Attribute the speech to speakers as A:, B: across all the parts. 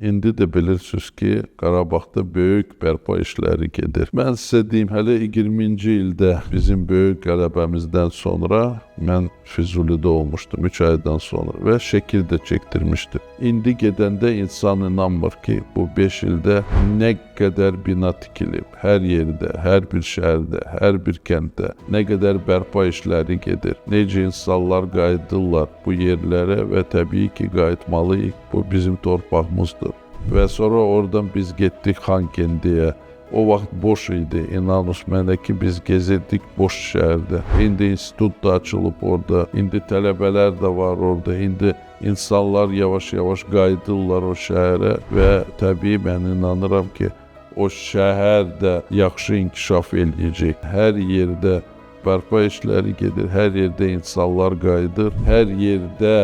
A: İndi də bilirsiniz ki, Qarabağda böyük bərpa işləri gedir. Mən sizə deyim, hələ 20-ci ildə bizim böyük qələbəmizdən sonra mən Füzulidə olmuşdum 3 aydan sonra və şəkil də çəkdirmişdim. İndi gedəndə insan inanmır ki, bu 5 ildə nə qədər bina tikilib, hər yerdə, hər bir şəhərdə, hər bir kənddə, nə qədər bərpa işləri gedir, necə insanlar qayıdırlar bu yerlərə və təbii ki, qayıtmalıyıq, bu bizim torpağımızdır. Və sonra oradan biz getdik Xankəndiyə. O vaxt boş idi, inanın mənə ki, biz gezirdik boş şəhərdə. İndi institut da açılıb orada, indi tələbələr də var orada, indi insanlar yavaş-yavaş qayıdırlar o şəhərə və təbii mən inanıram ki, o şəhər də yaxşı inkişaf eləyəcək. Hər yerdə bərpa işləri gedir, hər yerdə insanlar qayıdır, hər yerdə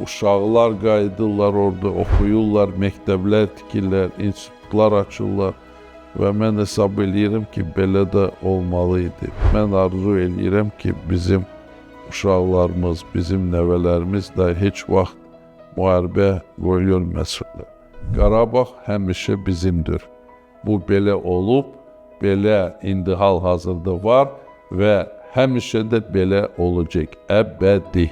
A: uşaqlar qayıdırlar orada, oxuyurlar, məktəblər tikirlər, institutlar açırlar və mən hesab eləyirəm ki, belə də olmalı idi. Mən arzu eləyirəm ki, bizim uşaqlarımız, bizim nəvələrimiz də heç vaxt müharibə görməsinlər. Qarabağ həmişə bizimdir. Bu belə olub, belə indi hal-hazırda var və həmişə də belə olacaq, əbədi.